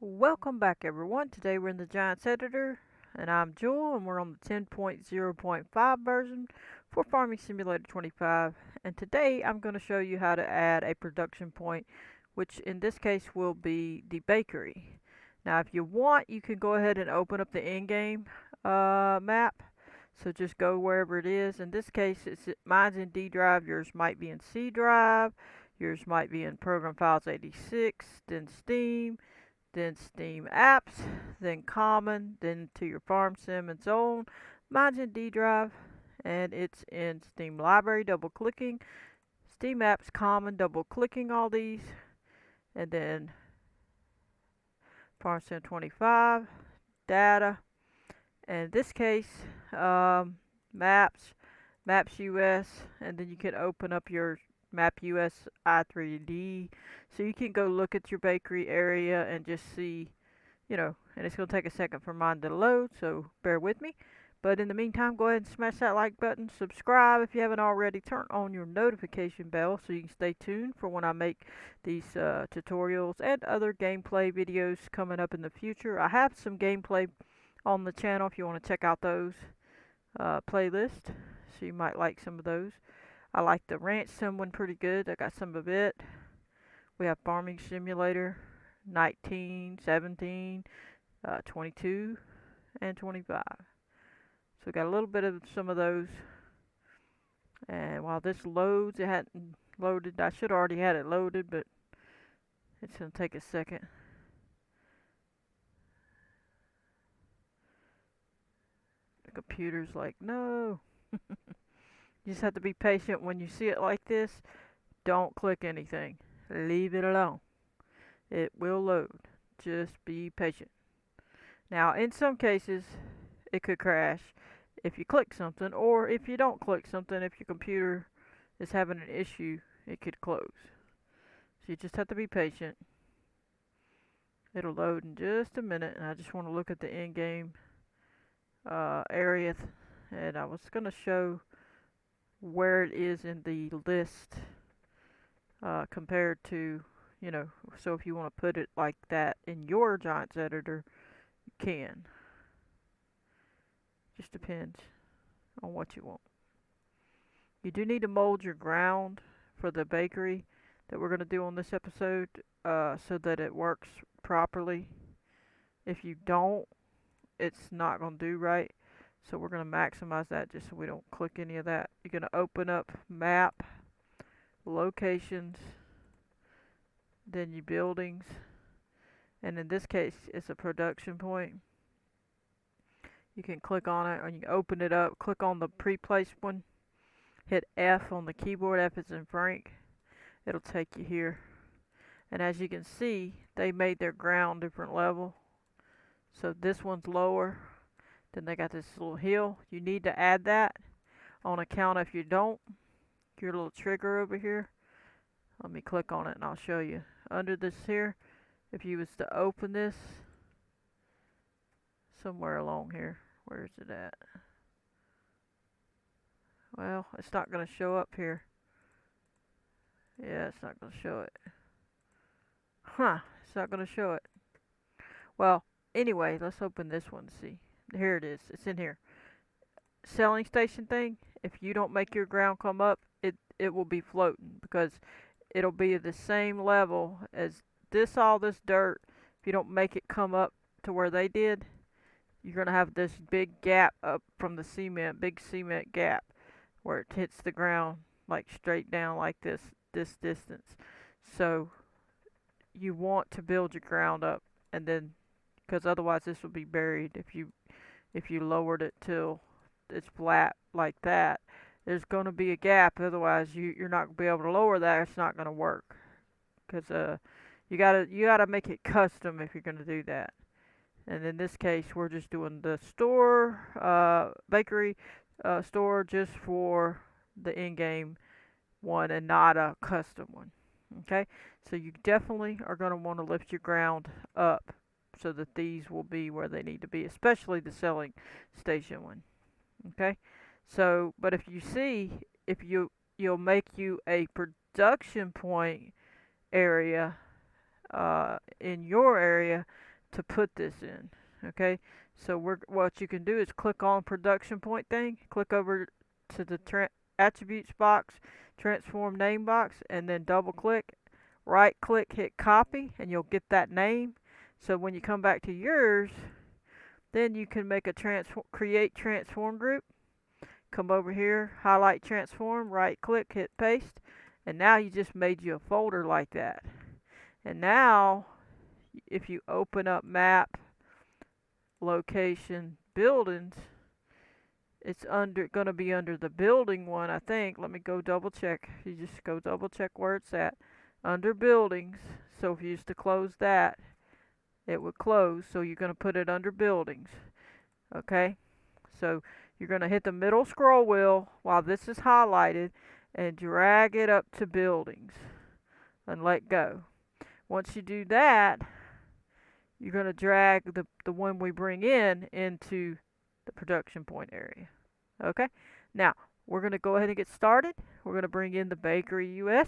Welcome back everyone. Today we're in the Giants editor and I'm Jewel and we're on the 10.0.5 version for Farming Simulator 25, and today I'm going to show you how to add a production point, which in this case will be the bakery. Now if you want, you can go ahead and open up the in-game map. So just go wherever it is. In this case, mine's in D drive, yours might be in C drive, yours might be in Program Files 86, then Steam, then Steam Apps, then Common, then to your Farm Sim and so on. Mine's in D drive and it's in Steam Library, double clicking, Steam Apps, Common, double clicking all these, and then Farm Sim 25, Data, and in this case, Maps, Maps US, and then you can open up your Map US i3D so you can go look at your bakery area and just see, and it's going to take a second for mine to load, so bear with me. But in the meantime, go ahead and smash that like button, subscribe if you haven't already, turn on your notification bell so you can stay tuned for when I make these tutorials and other gameplay videos coming up in the future. I have some gameplay on the channel if you want to check out those playlists, so you might like some of those. I like the ranch sim one pretty good. I got some of it. We have Farming Simulator 19, 17, 22, and 25. So we got a little bit of some of those. And while this loads, it hadn't loaded. I should already had it loaded, but it's going to take a second. The computer's like, no. You just have to be patient when you see it like this. Don't click anything. Leave it alone. It will load. Just be patient. Now, in some cases, it could crash if you click something, or if you don't click something, if your computer is having an issue, it could close. So you just have to be patient. It'll load in just a minute, and I just want to look at the in-game area, and I was going to show where it is in the list compared to, so if you want to put it like that in your Giants editor, you can. Just depends on what you want. You do need to mold your ground for the bakery that we're going to do on this episode so that it works properly. If you don't, it's not going to do right. So we're going to maximize that just so we don't click any of that. You're going to open up map, locations, then your buildings, and in this case it's a production point. You can click on it, or you can open it up, click on the pre-placed one, hit F on the keyboard, F is in Frank. It'll take you here. And as you can see, they made their ground different level. So this one's lower. Then they got this little hill. You need to add that on account if you don't. Your little trigger over here. Let me click on it and I'll show you. Under this here, if you was to open this, somewhere along here. Where is it at? Well, it's not going to show up here. Yeah, it's not going to show it. It's not going to show it. Well, anyway, let's open this one and see. Here it is. It's in here. Selling station thing. If you don't make your ground come up, it will be floating because it'll be the same level as this, all this dirt. If you don't make it come up to where they did, you're going to have this big gap up from the cement, big cement gap where it hits the ground like straight down like this distance. So you want to build your ground up, and then because otherwise this will be buried if you lowered it till it's flat like that. There's going to be a gap, otherwise you're not going to be able to lower that. It's not going to work because you gotta make it custom if you're going to do that. And in this case, we're just doing the store bakery store just for the in-game one and not a custom one. Okay, so you definitely are going to want to lift your ground up so that these will be where they need to be, especially the selling station one. Okay, so but if you see, if you'll make you a production point area in your area, to put this in. Okay, so what you can do is click on production point thing, click over to the attributes box, transform name box, and then double click, right click, hit copy, and you'll get that name. So when you come back to yours, then you can make a create transform group. Come over here, highlight transform, right click, hit paste, and now you just made you a folder like that. And now if you open up map, location, buildings, it's going to be under the building one, I think. Let me go double check. You just go double check where it's at. Under buildings. So if you used to close that, it would close. So you're going to put it under buildings. Okay? So you're going to hit the middle scroll wheel while this is highlighted and drag it up to buildings and let go. Once you do that, you're going to drag the one we bring in into the production point area. Okay? Now, we're going to go ahead and get started. We're going to bring in the bakery US,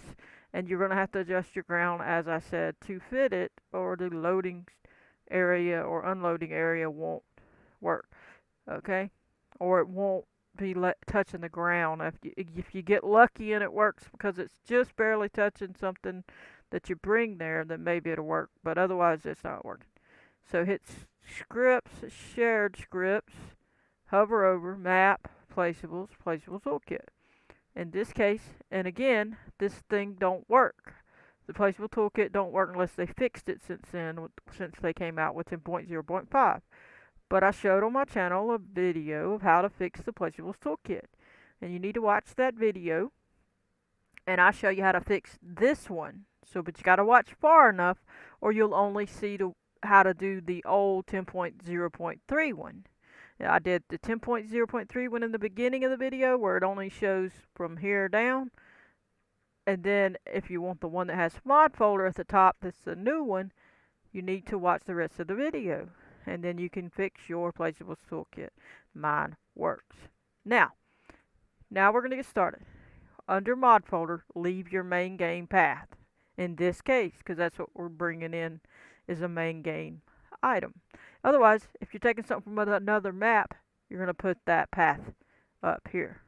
and you're going to have to adjust your ground, as I said, to fit it, or the loading area or unloading area won't work. Okay? Or it won't be touching the ground. If you get lucky and it works because it's just barely touching something that you bring there, then maybe it'll work. But otherwise, it's not working. So hit scripts, shared scripts, hover over map, placeable toolkit. In this case, and again, this thing don't work. The placeable toolkit don't work unless they fixed it since they came out with 10.0.5. But I showed on my channel a video of how to fix the Placeables toolkit. And you need to watch that video. And I show you how to fix this one. But you got to watch far enough or you'll only see how to do the old 10.0.3 one. I did the 10.0.3 one in the beginning of the video where it only shows from here down. And then if you want the one that has mod folder at the top, that's the new one, you need to watch the rest of the video. And then you can fix your Placeables toolkit. Mine works. Now we're going to get started. Under mod folder, leave your main game path. In this case, because that's what we're bringing in, is a main game item. Otherwise, if you're taking something from another map, you're going to put that path up here.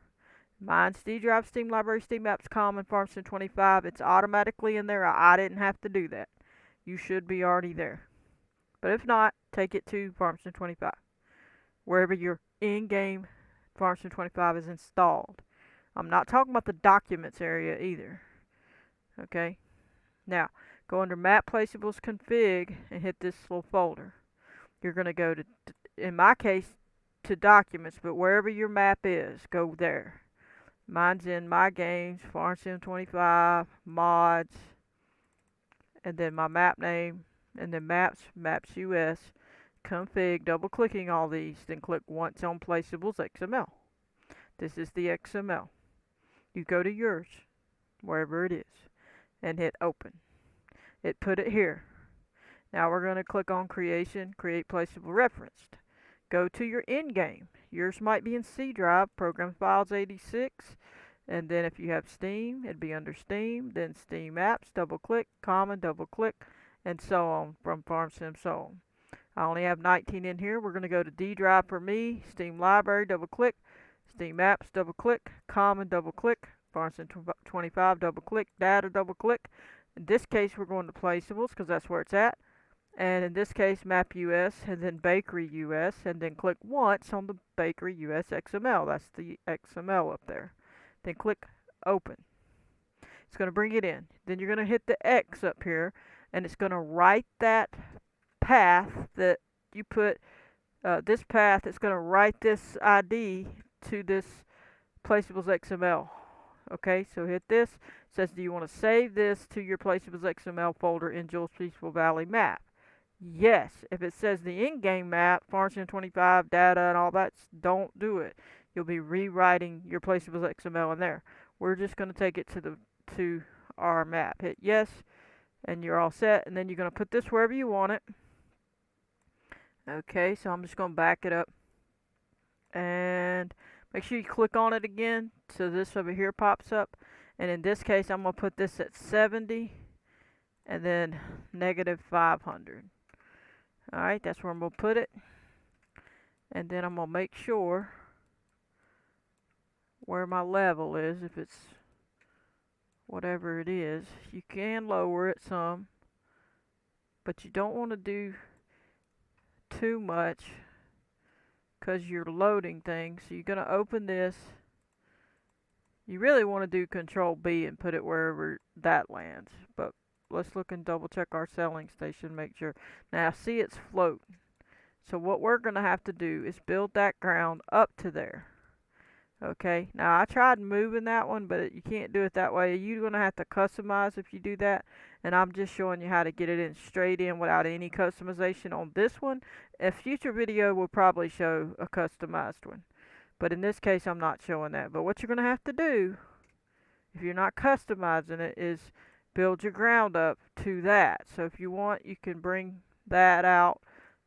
Mine's D drive, Steam library, Steam apps, common, FS25. It's automatically in there. I didn't have to do that. You should be already there. But if not, take it to FS25, wherever your in-game FS25 is installed. I'm not talking about the documents area either. Okay? Now, go under Map Placeables Config and hit this little folder. You're going to go to, in my case, to Documents, but wherever your map is, go there. Mine's in My Games, FS25, Mods, and then my map name, and then Maps US, Config, double clicking all these, then click once on Placeables XML. This is the XML. You go to yours, wherever it is, and hit open. It put it here. Now we're going to click on Creation, Create Placeable Referenced. Go to your in-game. Yours might be in C drive, Program Files 86, and then if you have Steam, it'd be under Steam, then Steam Apps, double click, Common, double click, and so on, from FarmSim, so on. I only have 19 in here. We're going to go to D drive for me, Steam Library, double click, Steam Apps, double click, Common, double click, FS25, double click, Data, double click. In this case, we're going to Placeables because that's where it's at. And in this case, Map US, and then Bakery US, and then click once on the Bakery US XML. That's the XML up there. Then click Open. It's going to bring it in. Then you're going to hit the X up here, and it's going to write that path that you put, this path, it's going to write this ID to this Placeables XML. Okay, so hit this. It says, do you want to save this to your Placeables XML folder in Jules Peaceful Valley map? Yes. If it says the in-game map, FS25, data, and all that, don't do it. You'll be rewriting your Placeables XML in there. We're just going to take it to our map. Hit yes, and you're all set. And then you're going to put this wherever you want it. Okay, so I'm just going to back it up. And make sure you click on it again so this over here pops up. And in this case, I'm going to put this at 70 and then -500. Alright, that's where I'm going to put it. And then I'm going to make sure where my level is, if it's whatever it is. You can lower it some, but you don't want to do too much because you're loading things. So you're going to open this. You really want to do Control B and put it wherever that lands, but let's look and double check our selling station, make sure. Now see, it's floating. So what we're going to have to do is build that ground up to there. Okay, now I tried moving that one, but you can't do it that way. You're going to have to customize if you do that, and I'm just showing you how to get it in straight in without any customization on this one. A future video will probably show a customized one, but in this case I'm not showing that. But what you're going to have to do, if you're not customizing it, is build your ground up to that. So if you want, you can bring that out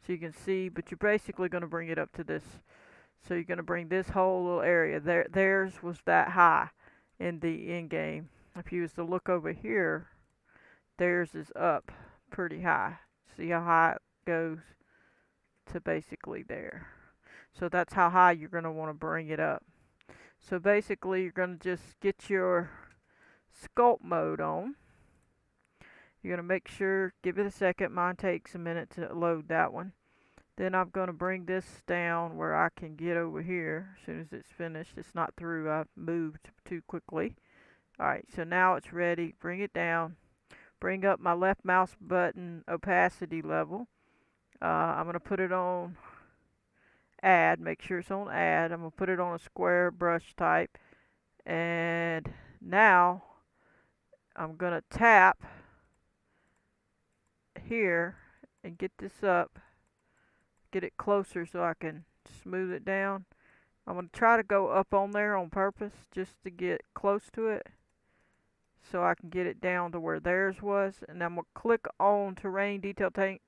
so you can see, but you're basically going to bring it up to this. So you're going to bring this whole little area. Theirs was that high in the end game. If you was to look over here, theirs is up pretty high. See how high it goes to basically there. So that's how high you're going to want to bring it up. So basically you're going to just get your sculpt mode on. You're going to make sure, give it a second. Mine takes a minute to load that one. Then I'm going to bring this down where I can get over here as soon as it's finished. It's not through. I've moved too quickly. Alright, so now it's ready. Bring it down. Bring up my left mouse button opacity level. I'm going to put it on add. Make sure it's on add. I'm going to put it on a square brush type. And now I'm going to tap here and get this up. Get it closer so I can smooth it down. I'm going to try to go up on there on purpose just to get close to it so I can get it down to where theirs was. And I'm going to click on terrain detail paint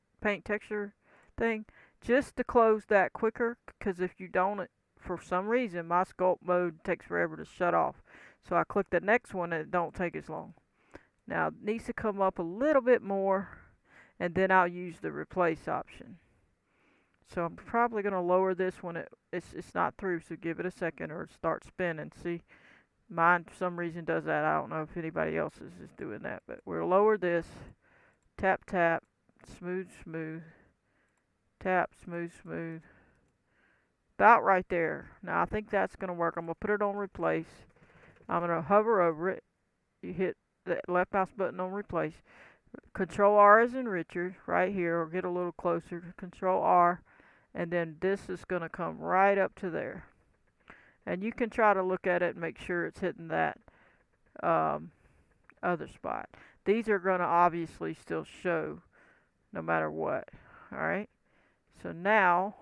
texture thing just to close that quicker, because if you don't, for some reason my sculpt mode takes forever to shut off. So I click the next one and it don't take as long. Now it needs to come up a little bit more, and then I'll use the replace option. So I'm probably going to lower this when it's not through, so give it a second or start spinning. See, mine for some reason does that. I don't know if anybody else's is doing that, but we'll lower this. Tap, tap, smooth, smooth. Tap, smooth, smooth. About right there. Now I think that's going to work. I'm going to put it on replace. I'm going to hover over it. You hit the left mouse button on replace. Control R is in Richard right here, or get a little closer. Control R. And then this is going to come right up to there. And you can try to look at it and make sure it's hitting that other spot. These are going to obviously still show no matter what. Alright, so now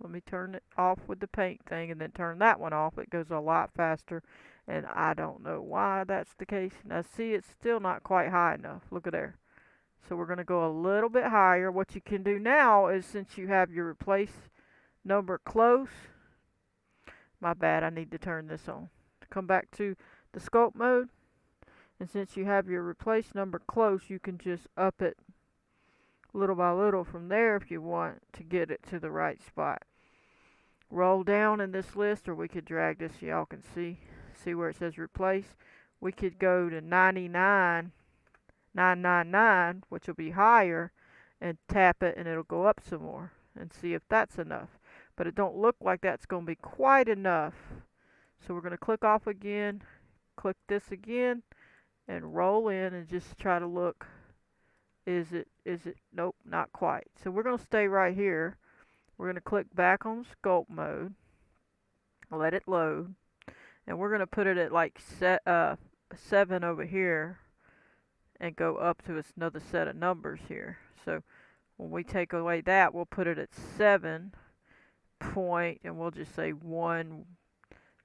let me turn it off with the paint thing and then turn that one off. It goes a lot faster, and I don't know why that's the case. Now see, it's still not quite high enough. Look at there. So we're going to go a little bit higher. What you can do now is, since you have your replace number close, my bad, I need to turn this on. Come back to the sculpt mode, and since you have your replace number close, you can just up it little by little from there if you want to get it to the right spot. Roll down in this list, or we could drag this so y'all can see where it says replace. We could go to 99,999, which will be higher, and tap it and it'll go up some more, and see if that's enough. But it don't look like that's going to be quite enough. So we're going to click off again, click this again, and roll in and just try to look. Is it? Nope, not quite. So we're going to stay right here. We're going to click back on sculpt mode, let it load, and we're going to put it at like 7 over here, and go up to another set of numbers here. So when we take away that, we'll put it at 7 point, and we'll just say 1,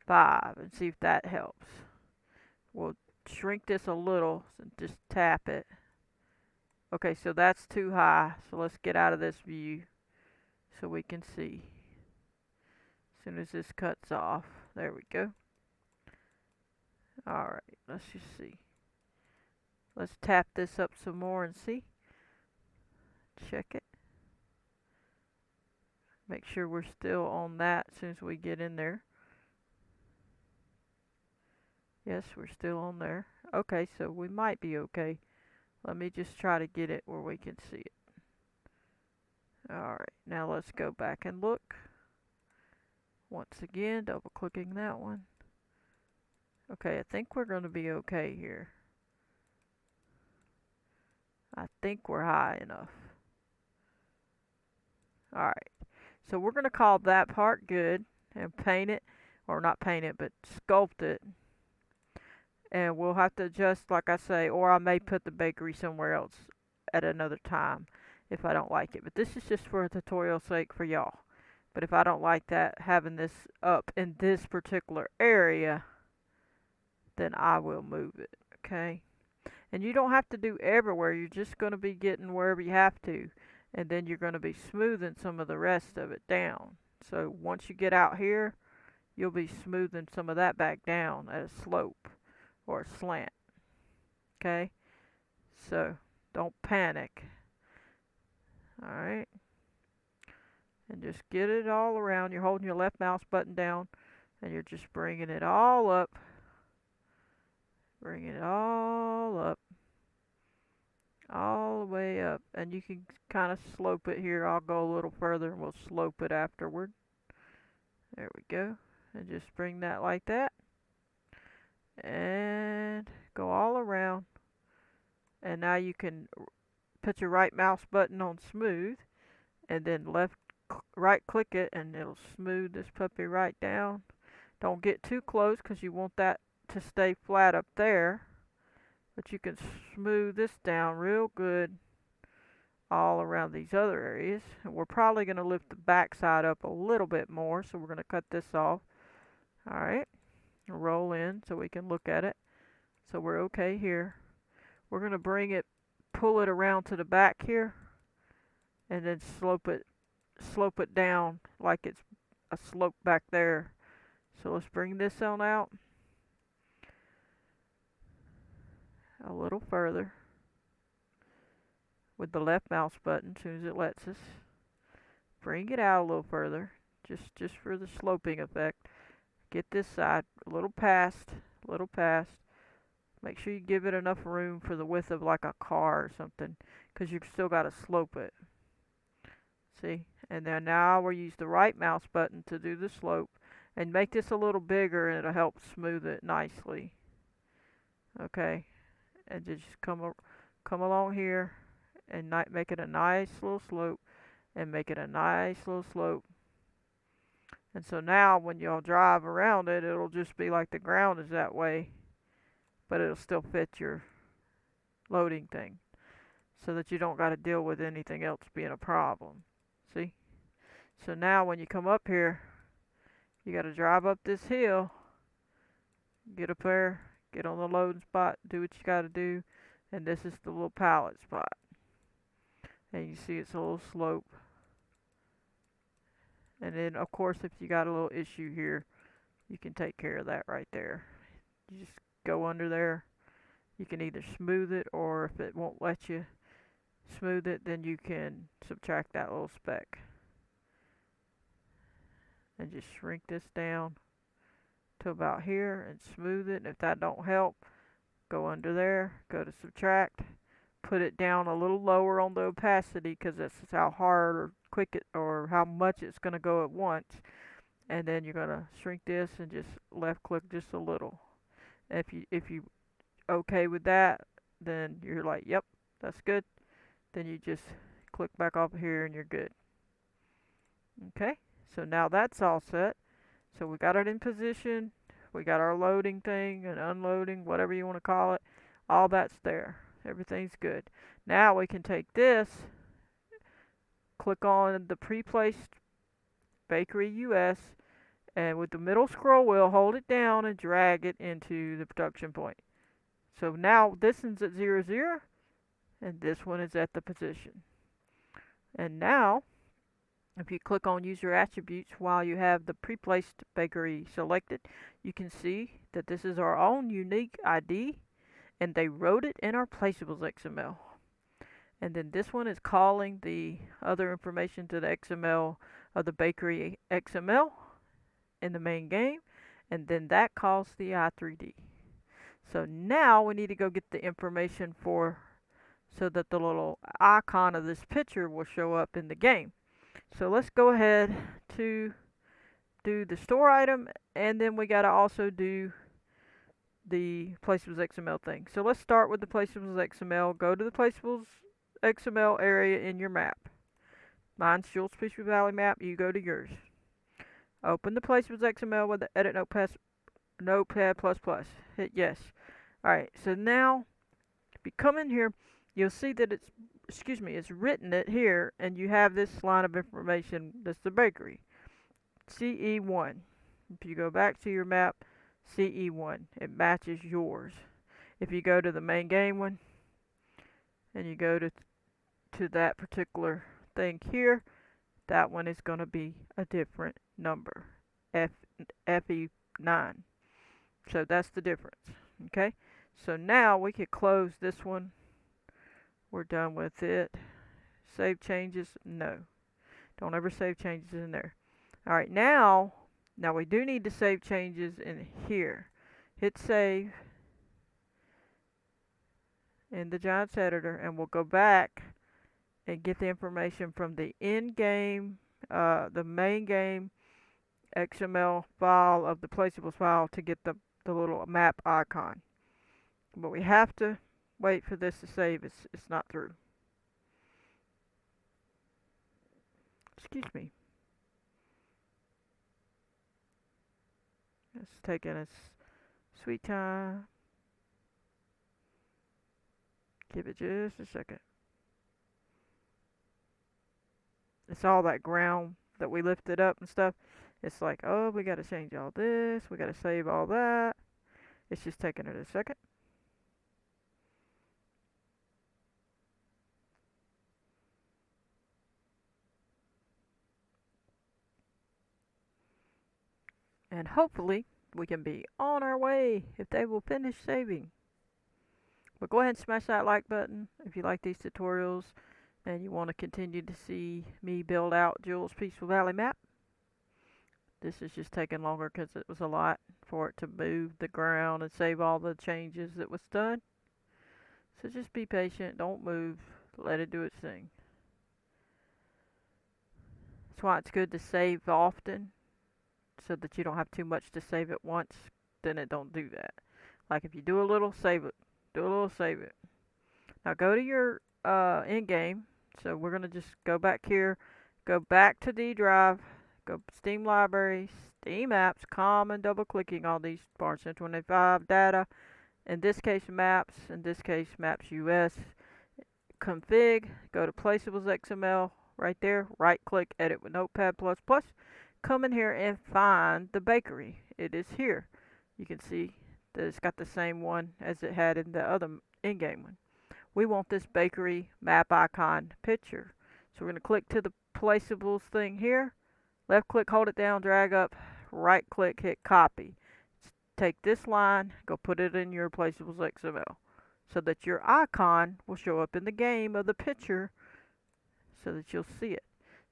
5, and see if that helps. We'll shrink this a little and just tap it. Okay, so that's too high, so let's get out of this view so we can see. As soon as this cuts off, there we go. Alright, let's just see. Let's tap this up some more and see. Check it. Make sure we're still on that as soon as we get in there. Yes, we're still on there. Okay, so we might be okay. Let me just try to get it where we can see it. Alright, now let's go back and look. Once again, double clicking that one. Okay, I think we're going to be okay here. I think we're high enough. Alright, so we're going to call that part good and paint it, or not paint it, but sculpt it. And we'll have to adjust, like I say, or I may put the bakery somewhere else at another time if I don't like it. But this is just for a tutorial sake for y'all. But if I don't like that, having this up in this particular area, then I will move it, okay? And you don't have to do everywhere. You're just going to be getting wherever you have to. And then you're going to be smoothing some of the rest of it down. So once you get out here, you'll be smoothing some of that back down at a slope or a slant, okay? So don't panic. Alright, and just get it all around. You're holding your left mouse button down and you're just bringing it all up. Bring it all up. All the way up. And you can kind of slope it here. I'll go a little further and we'll slope it afterward. There we go. And just bring that like that. And go all around. And now you can put your right mouse button on smooth and then right click it and it'll smooth this puppy right down. Don't get too close because you want that to stay flat up there, but you can smooth this down real good all around these other areas. And we're probably going to lift the back side up a little bit more, so we're going to cut this off. Alright, roll in so we can look at it. So we're okay here. We're going to bring it, pull it around to the back here and then slope it down like it's a slope back there. So let's bring this on out a little further with the left mouse button as soon as it lets us. Bring it out a little further just for the sloping effect. Get this side a little past. Make sure you give it enough room for the width of like a car or something, because you've still got to slope it. See? And then now we'll use the right mouse button to do the slope and make this a little bigger, and it'll help smooth it nicely. Okay, and just come along here and make it a nice little slope, and make it a nice little slope. And so now when y'all drive around it, it'll just be like the ground is that way, but it'll still fit your loading thing, so that you don't got to deal with anything else being a problem. See? So now when you come up here, you got to drive up this hill, get up there, get on the loading spot, do what you got to do, and this is the little pallet spot. And you see it's a little slope. And then of course if you got a little issue here, you can take care of that right there. You just go under there. You can either smooth it, or if it won't let you smooth it, then you can subtract that little speck. And just shrink this down to about here and smooth it. And if that don't help, go under there, go to subtract, put it down a little lower on the opacity, because that's how hard or quick it, or how much it's going to go at once. And then you're going to shrink this and just left click just a little. If you okay with that, then you're like, yep, that's good. Then you just click back off here and you're good. Okay, so now that's all set. So we got it in position. We got our loading thing and unloading, whatever you want to call it. All that's there. Everything's good. Now we can take this, click on the pre-placed Bakery US, and with the middle scroll wheel, hold it down and drag it into the production point. So now this one's at 0, 0, and this one is at the position. And now, if you click on User Attributes while you have the pre-placed bakery selected, you can see that this is our own unique ID, and they wrote it in our Placeables XML. And then this one is calling the other information to the XML of the bakery XML in the main game, and then that calls the i3D. So now we need to go get the information for so that the little icon of this picture will show up in the game. So let's go ahead to do the store item, and then we gotta also do the Placeables XML thing. So let's start with the Placeables XML. Go to the Placeables XML area in your map. Mine's Jules Peachtree Valley map. You go to yours. Open the Placeables XML with the Edit Notepad++. Hit yes. Alright, so now if you come in here, you'll see that it's written it here, and you have this line of information that's the bakery. CE1. If you go back to your map, CE1, it matches yours. If you go to the main game one, and you go to that particular thing here, that one is going to be a different number, FE9. So that's the difference. Okay, so now we can close this one. We're done with it. Save changes? No. Don't ever save changes in there. Alright, now we do need to save changes in here. Hit save in the Giants editor, and we'll go back and get the information from the in-game, the main game XML file of the Placeables file to get the little map icon. But we have to wait for this to save. It's not through. Excuse me. It's taking its sweet time. Give it just a second. It's all that ground that we lifted up and stuff. It's like, oh, we gotta change all this. We gotta save all that. It's just taking it a second. And hopefully we can be on our way if they will finish saving. But go ahead and smash that like button if you like these tutorials and you want to continue to see me build out Jules Peachtree Valley map. This is just taking longer because it was a lot for it to move the ground and save all the changes that was done. So just be patient, don't move, let it do its thing. That's why it's good to save often, so that you don't have too much to save at once. Then it don't do that. Like if you do a little, save it. Do a little, save it. Now go to your in-game. So we're gonna just go back here, go back to D drive, go Steam Library, Steam Apps, common, double clicking all these Barnes 25 data. In this case maps, in this case maps US. Config, go to Placeables XML right there, right click, edit with Notepad++. Come in here and find the bakery. It is here. You can see that it's got the same one as it had in the other in-game one. We want this bakery map icon picture. So we're going to click to the Placeables thing here. Left click, hold it down, drag up, right click, hit copy. Take this line, go put it in your Placeables XML so that your icon will show up in the game of the picture so that you'll see it.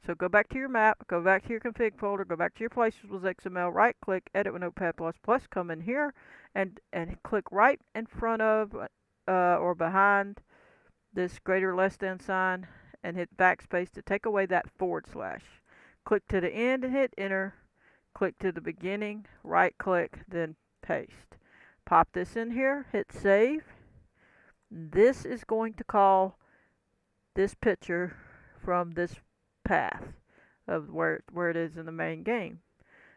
So go back to your map, go back to your config folder, go back to your Placeables XML, right click, edit with Notepad++, come in here and click right in front of or behind this greater or less than sign and hit backspace to take away that /. Click to the end and hit enter. Click to the beginning, right click, then paste. Pop this in here, hit save. This is going to call this picture from this path of where it is in the main game.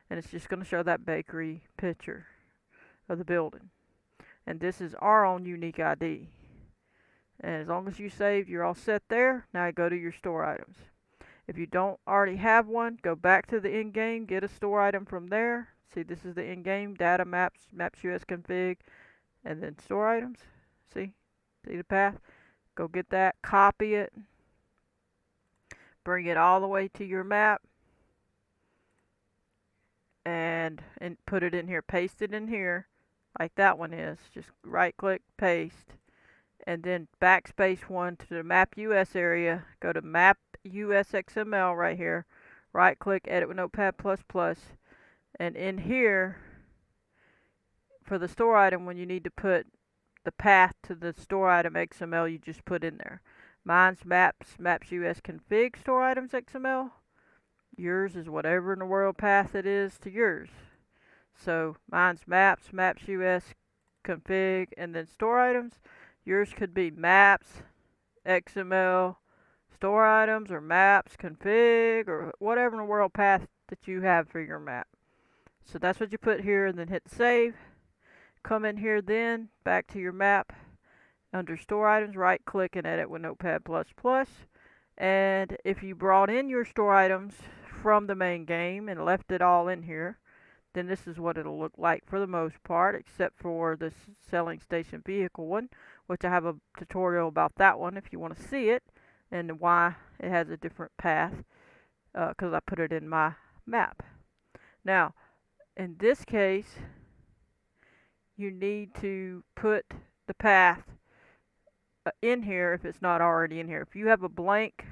And it's just going to show that bakery picture of the building. And this is our own unique ID. And as long as you saved, you're all set there. Now go to your store items. If you don't already have one, go back to the in-game, get a store item from there. See, this is the in-game, data maps, maps US config, and then store items. See the path? Go get that, copy it, bring it all the way to your map, and put it in here, paste it in here, like that one is. Just right click, paste. And then backspace one to the map US area. Go to map US XML right here. right click, edit with Notepad++, and in here, for the store item, when you need to put the path to the store item XML, you just put in there. Mine's maps US config store items XML. Yours is whatever in the world path it is to yours. So mine's maps US config, and then store items. Yours could be maps XML store items, or maps config, or whatever in the world path that you have for your map. So that's what you put here, and then hit save. Come in here then, back to your map. Under store items, right click and edit with Notepad++. And if you brought in your store items from the main game and left it all in here, then this is what it'll look like for the most part, except for the selling station vehicle one, which I have a tutorial about that one if you want to see it, and why it has a different path, because I put it in my map. Now, in this case, you need to put the path in here if it's not already in here. If you have a blank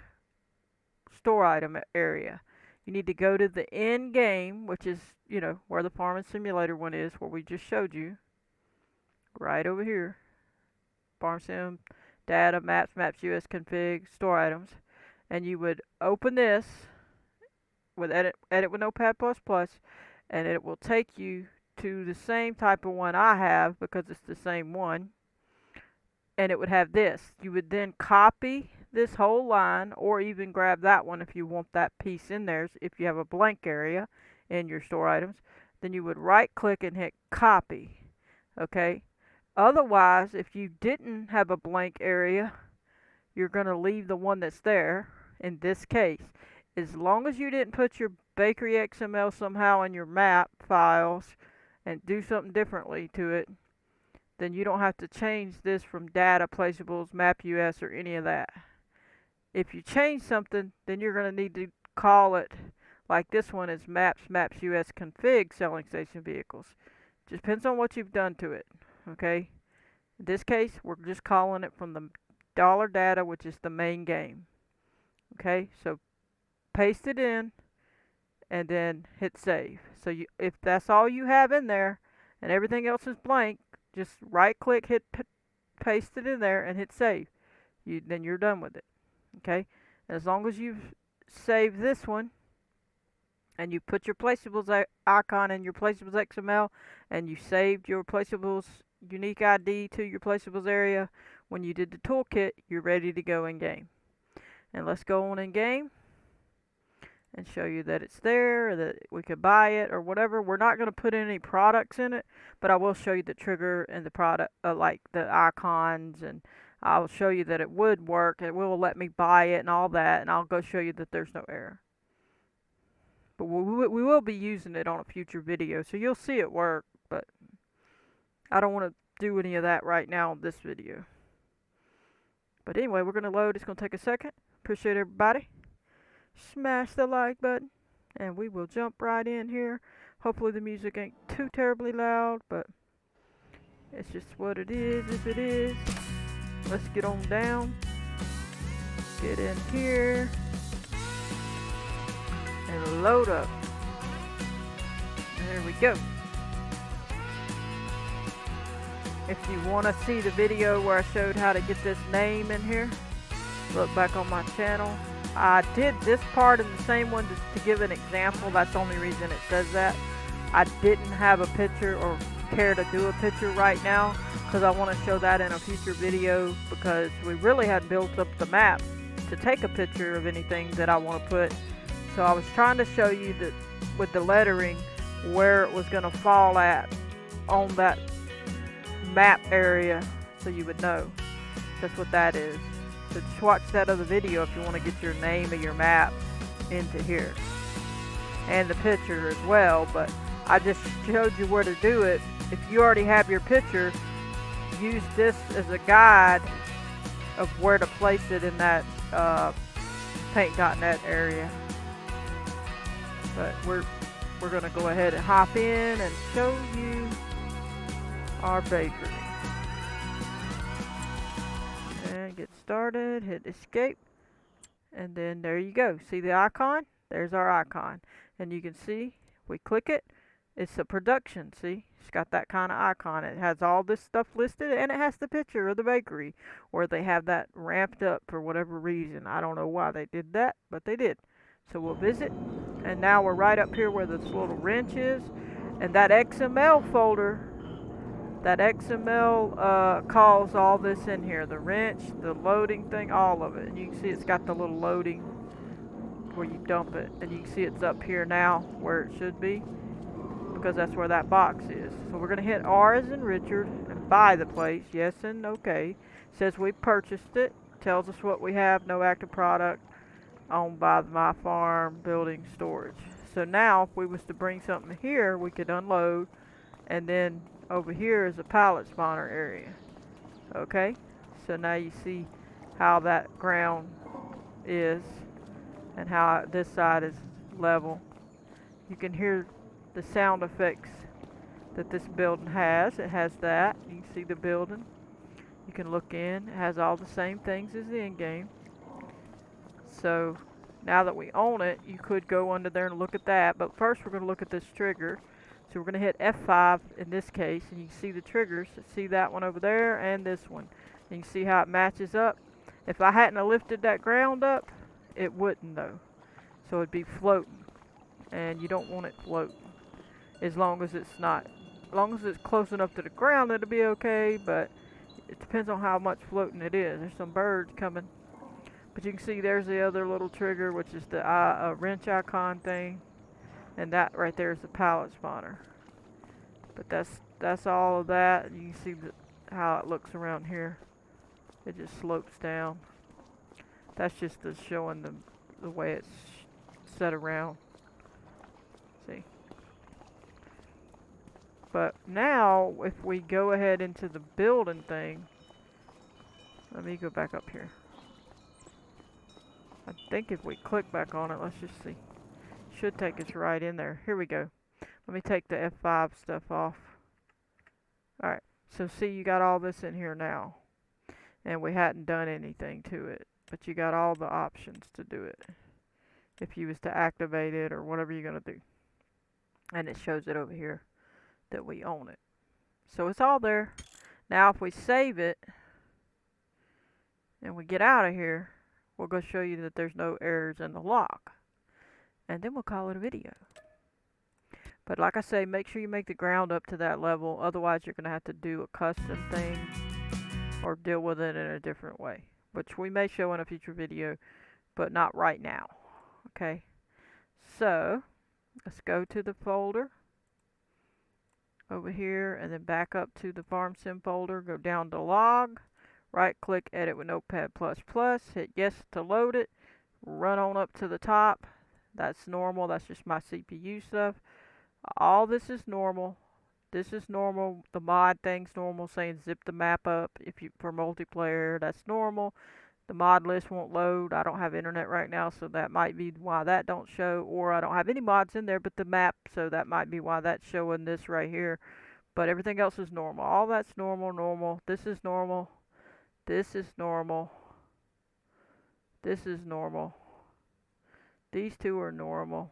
store item area, you need to go to the end game, which is, you know, where the farming simulator one is, where we just showed you, right over here. Farm sim, data, maps US config, store items, and you would open this with edit with Notepad++, and it will take you to the same type of one I have, because it's the same one, and it would have this. You would then copy this whole line, or even grab that one if you want that piece in there. If you have a blank area in your store items, then you would right click and hit copy. Okay, otherwise, if you didn't have a blank area, you're going to leave the one that's there. In this case, as long as you didn't put your bakery XML somehow in your map files and do something differently to it, then you don't have to change this from data, placeables, map US, or any of that. If you change something, then you're going to need to call it, like this one is maps US config selling station vehicles. Just depends on what you've done to it. Okay, in this case, we're just calling it from the dollar data, which is the main game. Okay, so paste it in and then hit save. So if that's all you have in there and everything else is blank, just right click, hit paste it in there and hit save. Then you're done with it. Okay, and as long as you've saved this one and you put your placeables icon in your placeables XML, and you saved your placeables unique ID to your placeables area, when you did the toolkit, you're ready to go in game. And let's go on in game and show you that it's there, or that we could buy it or whatever. We're not going to put any products in it, but I will show you the trigger and the product, like the icons, and I'll show you that it would work. It will let me buy it and all that, and I'll go show you that there's no error. But we will be using it on a future video, so you'll see it work, but I don't want to do any of that right now in this video. But anyway, we're going to load. It's going to take a second. Appreciate everybody. Smash the like button, and we will jump right in here. Hopefully the music ain't too terribly loud, but it's just what it is if it is. Let's get on down, get in here, and load up. There we go. If you want to see the video where I showed how to get this name in here, look back on my channel. I did this part in the same one just to give an example. That's the only reason it says that. I didn't have a picture or care to do a picture right now, because I want to show that in a future video, because we really hadn't built up the map to take a picture of anything that I want to put. So I was trying to show you that with the lettering where it was going to fall at on that map area, so you would know. That's what that is. So just watch that other video if you want to get your name of your map into here, and the picture as well. But I just showed you where to do it. If you already have your picture, use this as a guide of where to place it in that paint.net area. But we're going to go ahead and hop in and show you our bakery. And get started, hit escape, and then there you go. See the icon? There's our icon. And you can see, we click it, it's a production, see? It's got that kind of icon. It has all this stuff listed, and it has the picture of the bakery where they have that ramped up for whatever reason. I don't know why they did that, but they did. So we'll visit, and now we're right up here where this little wrench is, and that XML folder, that XML calls all this in here, the wrench, the loading thing, all of it. And you can see it's got the little loading where you dump it, and you can see it's up here now where it should be, because that's where that box is. So we're going to hit R as in Richard and buy the place. Yes and okay. Says we purchased it. Tells us what we have. No active product. Owned by my farm. Building storage. So now if we was to bring something here, we could unload. And then over here is a pallet spawner area. Okay. So now you see how that ground is and how this side is level. You can hear the sound effects that this building has. It has that. You can see the building. You can look in. It has all the same things as the in-game. So now that we own it, you could go under there and look at that. But first we're going to look at this trigger. So we're going to hit F5 in this case, and you can see the triggers. See that one over there and this one. And you can see how it matches up. If I hadn't lifted that ground up, it wouldn't though. So it'd be floating. And you don't want it floating. As long as it's not, as long as it's close enough to the ground, it'll be okay, but it depends on how much floating it is. There's some birds coming. But you can see there's the other little trigger, which is the wrench icon thing. And that right there is the pallet spawner. But that's all of that. You can see how it looks around here. It just slopes down. That's just showing the way it's set around. See? But now, if we go ahead into the building thing, let me go back up here. I think if we click back on it, let's just see. Should take us right in there. Here we go. Let me take the F5 stuff off. Alright, so see, you got all this in here now. And we hadn't done anything to it. But you got all the options to do it. If you was to activate it or whatever you're going to do. And it shows it over here that we own it. So it's all there. Now if we save it and we get out of here, we'll go show you that there's no errors in the log. And then we'll call it a video. But like I say, make sure you make the ground up to that level. Otherwise you're going to have to do a custom thing or deal with it in a different way. Which we may show in a future video, but not right now. Okay? So, let's go to the folder over here and then back up to the farm sim folder, go down to log, right click, edit with Notepad++, hit yes to load it, run on up to the top. That's normal, that's just my CPU stuff. All this is normal. This is normal. The mod thing's normal, saying zip the map up if you for multiplayer, that's normal. The mod list won't load. I don't have internet right now, so that might be why that don't show. Or I don't have any mods in there but the map, so that might be why that's showing this right here. But everything else is normal. All that's normal. This is normal. This is normal. This is normal. These two are normal.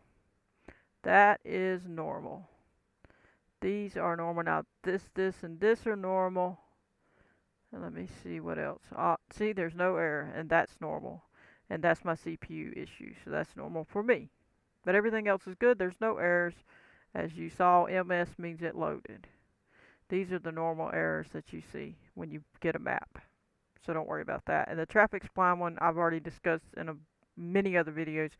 That is normal. These are normal. Now this, and this are normal. And let me see what else. See, there's no error, and that's normal. And that's my CPU issue, so that's normal for me. But everything else is good. There's no errors. As you saw, MS means it loaded. These are the normal errors that you see when you get a map. So don't worry about that. And the traffic spline one I've already discussed in many other videos.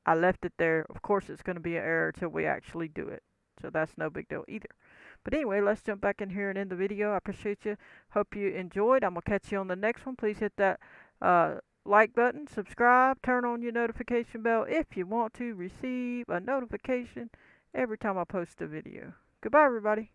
I left it there. Of course it's going to be an error until we actually do it. So that's no big deal either. But anyway, let's jump back in here and end the video. I appreciate you. Hope you enjoyed. I'm going to catch you on the next one. Please hit that like button, subscribe, turn on your notification bell if you want to receive a notification every time I post a video. Goodbye, everybody.